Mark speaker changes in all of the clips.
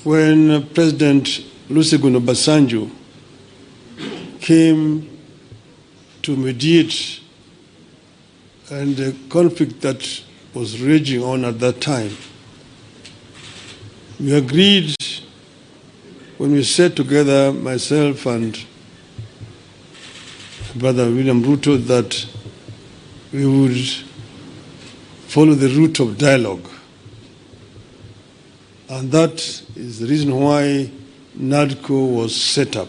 Speaker 1: when President Olusegun Obasanjo came to mediate and the conflict that was raging on at that time, we agreed when we sat together, myself and Brother William Ruto, that we would follow the route of dialogue. And that is the reason why NADCO was set up.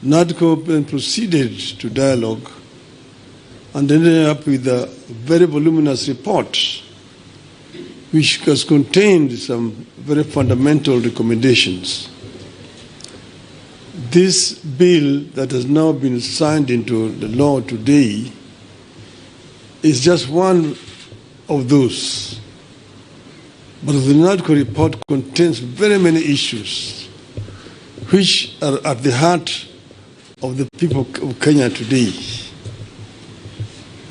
Speaker 1: NADCO then proceeded to dialogue and ended up with a very voluminous report which has contained some very fundamental recommendations. This bill that has now been signed into the law today is just one of those. But the NADCO report contains very many issues which are at the heart of the people of Kenya today.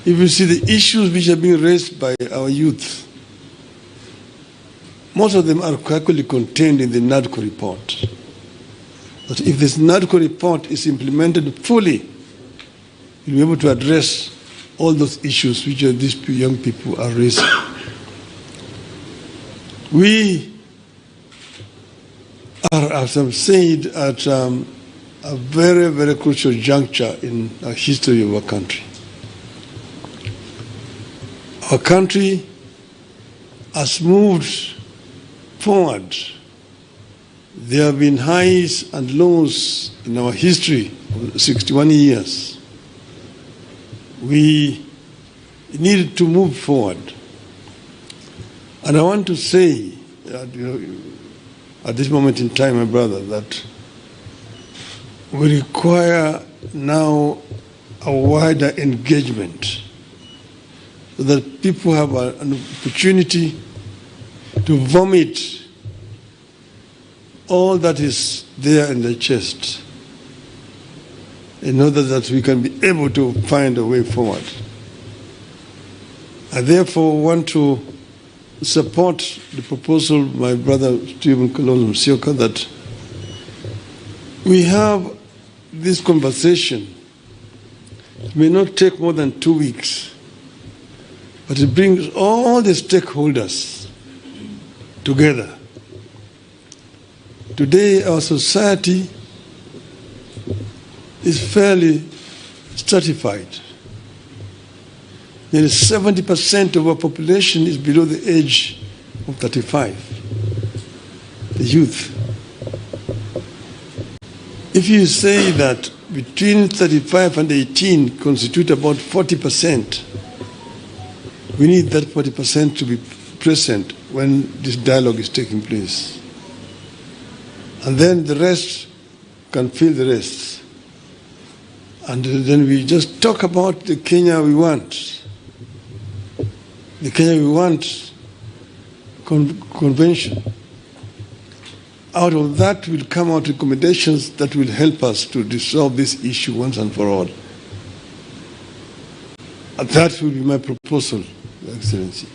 Speaker 1: If you see the issues which are being raised by our youth, most of them are actually contained in the NADCO report. But if this NADCO report is implemented fully, you'll be able to address all those issues which these young people are raising. We are, as I've said, at a very, very crucial juncture in the history of our country. Our country has moved forward. There have been highs and lows in our history of 61 years. We need to move forward. And I want to say, at this moment in time, my brother, that we require now a wider engagement so that people have an opportunity to vomit all that is there in the chest in order that we can be able to find a way forward. I therefore want to support the proposal of my brother Stephen Kalonzo Musyoka that we have this conversation. It may not take more than 2 weeks, but it brings all the stakeholders together. Today, our society is fairly stratified. Nearly 70% of our population is below the age of 35, the youth. If you say that between 35 and 18 constitute about 40%, we need that 40% to be present when this dialogue is taking place. And then the rest can fill the rest. And then we just talk about the Kenya we want. The Kenya we want convention. Out of that will come out recommendations that will help us to resolve this issue once and for all. And that will be my proposal, Your Excellency.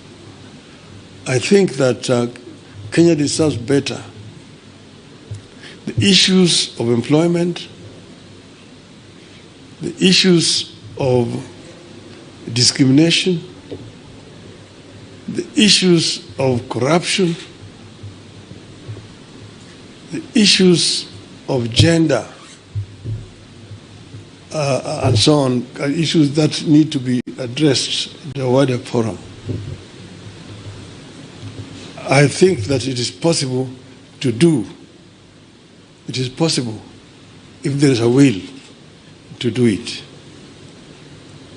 Speaker 1: I think that Kenya deserves better. The issues of employment, the issues of discrimination, the issues of corruption, the issues of gender, and so on, are issues that need to be addressed in the wider forum. I think that it is possible to do. It is possible if there is a will to do it.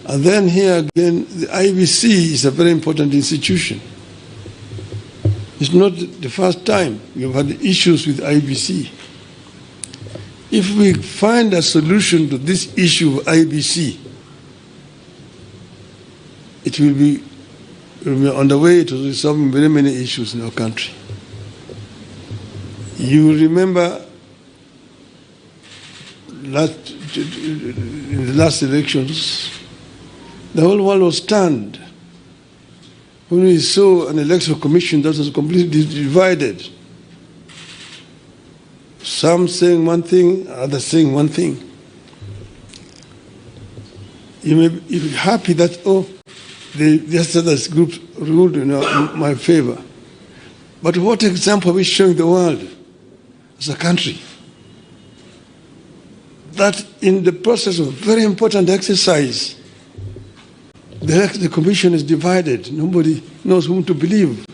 Speaker 1: And then here again, the IEBC is a very important institution. It's not the first time we have had issues with IEBC. If we find a solution to this issue of IEBC, it will be on the way to resolving very many issues in our country. You remember in the last elections, the whole world was stunned when we saw an electoral commission that was completely divided, some saying one thing, others saying one thing. You may be happy that, the other group ruled in my favor. But what example are we showing the world as a country? That in the process of a very important exercise, the commission is divided. Nobody knows whom to believe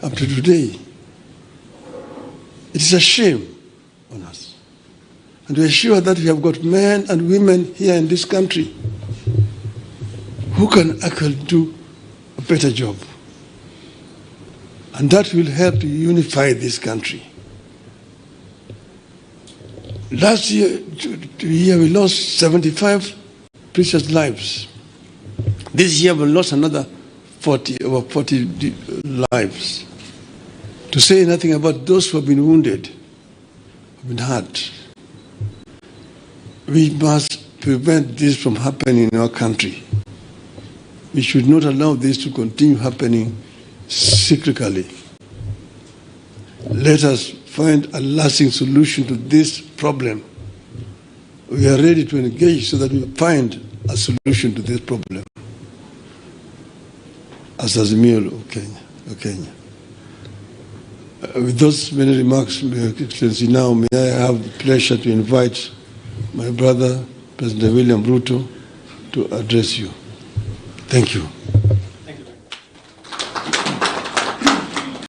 Speaker 1: up to today. It is a shame on us. And we are sure that we have got men and women here in this country who can actually do a better job. And that will help to unify this country. Last year, we lost 75 precious lives. This year we lost another 40 lives. To say nothing about those who have been wounded, have been hurt. We must prevent this from happening in our country. We should not allow this to continue happening cyclically. Let us find a lasting solution to this problem. We are ready to engage so that we find a solution to this problem. As Azimio of Kenya. With those many remarks, Your Excellency, now may I have the pleasure to invite my brother, President William Ruto, to address you. Thank you.